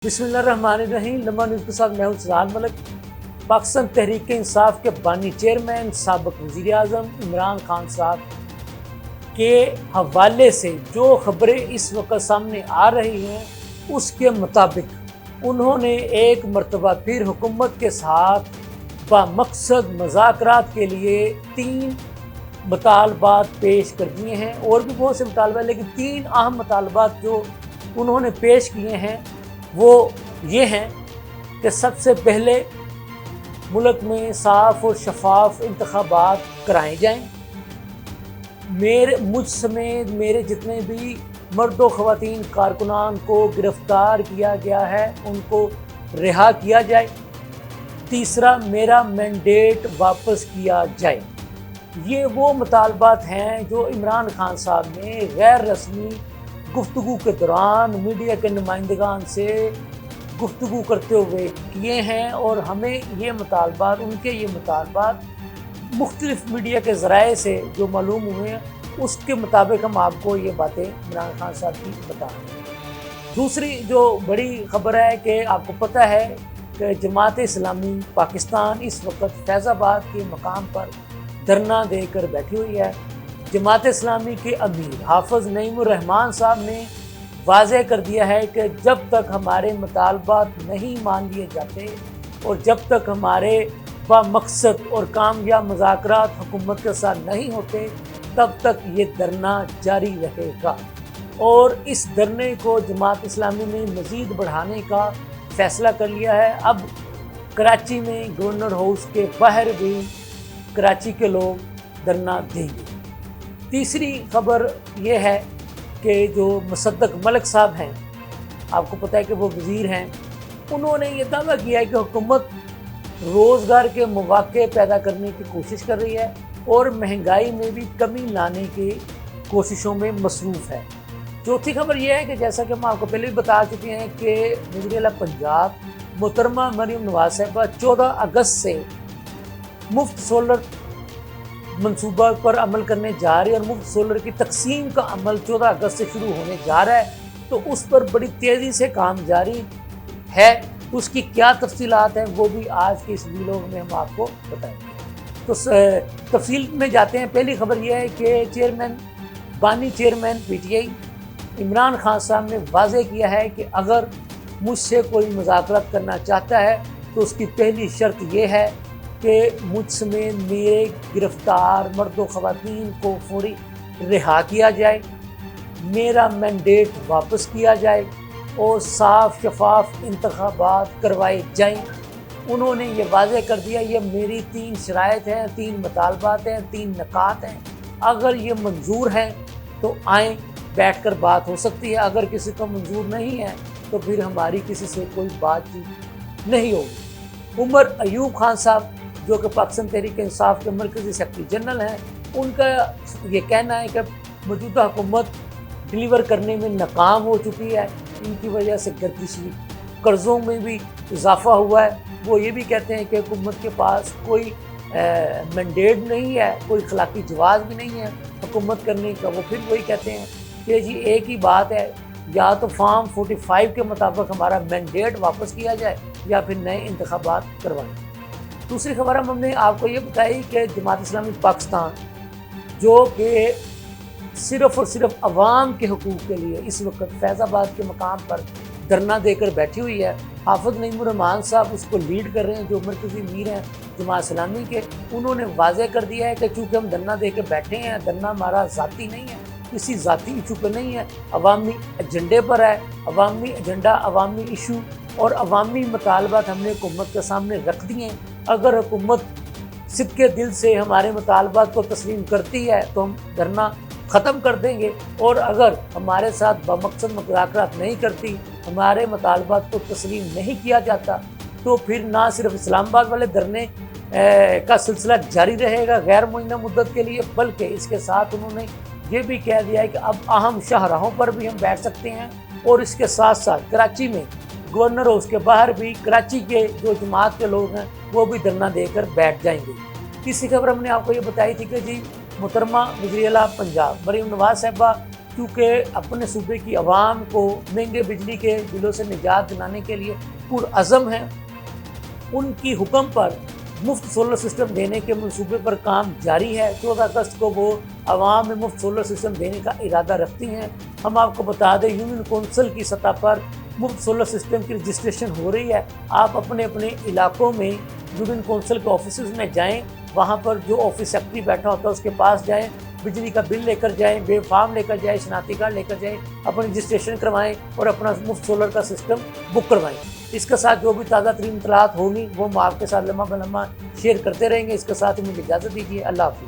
बिस्मिल्लाहिर्रहमानिर्रहीम। लम्हा न्यूज़ के साथ मैं हूं सलाल मलिक। पाकिस्तान तहरीक इंसाफ के बानी चेयरमैन साबिक वज़ीर आज़म इमरान खान साहब के हवाले से जो खबरें इस वक्त सामने आ रही हैं उसके मुताबिक उन्होंने एक मरतबा फिर हुकूमत के साथ बामकसद मुज़ाकरात के लिए 3 मुतालबात पेश कर दिए हैं। और भी बहुत से मुतालबा, लेकिन 3 अहम मुतालबात जो उन्होंने पेश किए हैं वो ये हैं कि सबसे पहले मुल्क में साफ़ और शफाफ इंतखाबात कराए जाएं। मुझ समेत मेरे जितने भी मर्द व ख़वातीन कारकुनान को गिरफ़्तार किया गया है उनको रिहा किया जाए। तीसरा, मेरा मैंडेट वापस किया जाए। ये वो मुतालबात हैं जो इमरान खान साहब ने गैर रस्मी गुफ्तगू के दौरान मीडिया के नुमाइंदगान से गुफ्तगू करते हुए किए हैं। और हमें ये मुतालबात, उनके ये मुतालबात मुख्तलिफ मीडिया के ज़राए से जो मालूम हुए हैं उसके मुताबिक हम आपको ये बातें इमरान खान साहब की बता रहे हैं। दूसरी जो बड़ी ख़बर है कि आपको पता है कि जमात इस्लामी पाकिस्तान इस वक्त फैज़ाबाद के मकाम पर धरना देकर बैठी हुई है। जमात इस्लामी के अमीर हाफिज़ नईमुर रहमान साहब ने वाज़ेह कर दिया है कि जब तक हमारे मुतालबात नहीं मान लिए जाते और जब तक हमारे बामकसद और कामयाब मुज़ाकरात हुकूमत के साथ नहीं होते तब तक ये धरना जारी रहेगा। और इस धरने को जमात इस्लामी ने मज़ीद बढ़ाने का फ़ैसला कर लिया है। अब कराची में गवर्नर हाउस के बाहर भी कराची के लोग धरना देंगे। तीसरी खबर ये है कि जो मुसद्दक मलिक साहब हैं, आपको पता है कि वो वज़ीर हैं, उन्होंने ये दावा किया है कि हुकूमत रोज़गार के मौक़े पैदा करने की कोशिश कर रही है और महंगाई में भी कमी लाने की कोशिशों में मसरूफ़ है। चौथी खबर यह है कि जैसा कि हम आपको पहले भी बता चुके हैं कि वज़ीर आला पंजाब मोहतरमा मरियम नवाज़ साहिबा 14 अगस्त से मुफ्त सोलर मंसूबा पर अमल करने जा रही है और मुफ्त सोलर की तकसीम का अमल 14 अगस्त से शुरू होने जा रहा है। तो उस पर बड़ी तेज़ी से काम जारी है। उसकी क्या तफसीलात हैं वो भी आज के इस वीडियो में हम आपको बताएंगे। तो तफसील में जाते हैं। पहली खबर यह है कि बानी चेयरमैन PTI इमरान खान साहब ने वाज़ेह किया है कि अगर मुझसे कोई मुज़ाकरात करना चाहता है तो उसकी पहली शर्त यह है कि मुझ समेत मेरे गिरफ़्तार मर्द व ख़वातीन को फौरी रिहा किया जाए, मेरा मैंडेट वापस किया जाए और साफ़ शफाफ इंतखाबात करवाए जाएं। उन्होंने ये वाज़ेह कर दिया, ये मेरी 3 शराइत हैं, 3 मुतालबात हैं, 3 नकात हैं। अगर ये मंजूर हैं तो आएँ, बैठ कर बात हो सकती है। अगर किसी को मंजूर नहीं है तो फिर हमारी किसी से कोई बातचीत नहीं होगी। उमर अयूब खान साहब जो कि पाकिस्तान तहरीक इंसाफ के मरकज़ी सेक्रेटरी जनरल हैं, उनका ये कहना है कि मौजूदा हुकूमत डिलीवर करने में नाकाम हो चुकी है। इनकी वजह से गर्दिशी कर्ज़ों में भी इजाफ़ा हुआ है। वो ये भी कहते हैं कि हुकूमत के पास कोई मैंडेट नहीं है, कोई अखलाकी जवाज़ भी नहीं है हुकूमत करने का। वो फिर वही कहते हैं कि जी एक ही बात है, या तो फॉर्म 45 के मुताबिक हमारा मैंडेट वापस किया जाए या फिर नए इंतखाबात करवाएं। दूसरी खबर हमने आपको ये बताई कि जमात इस्लामी पाकिस्तान जो कि सिर्फ़ और सिर्फ अवाम के हुकूक़ के लिए इस वक्त फैज़ाबाद के मकाम पर धरना देकर बैठी हुई है। हाफिज़ नईमुर रहमान साहब उसको लीड कर रहे हैं, जो मरकज़ी अमीर हैं जमात इस्लामी के। उन्होंने वाज़ेह कर दिया है कि चूँकि हम धरना देकर बैठे हैं, धरना हमारा ज़ाती नहीं है, किसी ज़ाती इशू पर नहीं है, अवामी एजेंडे पर है। अवामी एजेंडा, अवामी इशू और अवामी मुतालबात हमने हुकूमत के सामने रख दिए हैं। अगर हुकूमत सिद्क़े दिल से हमारे मुतालबात को तस्लीम करती है तो हम धरना ख़त्म कर देंगे, और अगर हमारे साथ बामकसद मुज़ाकरात नहीं करती, हमारे मुतालबात को तस्लीम नहीं किया जाता, तो फिर ना सिर्फ इस्लामाबाद वाले धरने का सिलसिला जारी रहेगा गैर मुअय्यना मुद्दत के लिए, बल्कि इसके साथ उन्होंने ये भी कह दिया है कि अब अहम शाहराहों पर भी हम बैठ सकते हैं। और इसके साथ साथ कराची में गवर्नर हाउस के बाहर भी कराची के जो जमात के लोग हैं वो भी धरना देकर बैठ जाएंगे। तीसरी खबर हमने आपको ये बताई थी कि जी मोहतरमा वज़ीर आला पंजाब मरियम नवाज़ साहिबा کیونکہ اپنے صوبے کی عوام کو مہنگے بجلی کے بلوں سے نجات دلانے کے لیے پرعزم ہیں۔ ان کی حکم پر مفت سولر سسٹم دینے کے منصوبے پر کام جاری ہے۔ 14 اگست کو وہ عوام میں مفت سولر سسٹم دینے کا ارادہ رکھتی ہیں۔ ہم آپ کو بتا دیں یونین کونسل کی سطح پر مفت سولر سسٹم کی رجسٹریشن ہو رہی ہے۔ آپ اپنے اپنے علاقوں میں یونین کونسل کے آفیسز میں جائیں، وہاں پر جو آفس سیکرٹری بیٹھا ہوتا ہے اس کے پاس جائیں، بجلی کا بل لے کر جائیں، ویو فارم لے کر جائیں، شناختی کارڈ لے کر جائیں، اپنی رجسٹریشن کروائیں اور اپنا مفت سولر کا سسٹم بک کروائیں۔ اس کے ساتھ جو بھی تازہ ترین اطلاعات ہوں گی وہ ہم آپ کے ساتھ لمحہ بہ لمحہ شیئر کرتے رہیں گے۔ اس کے ساتھ مجھے اجازت دیجیے، اللہ حافظ۔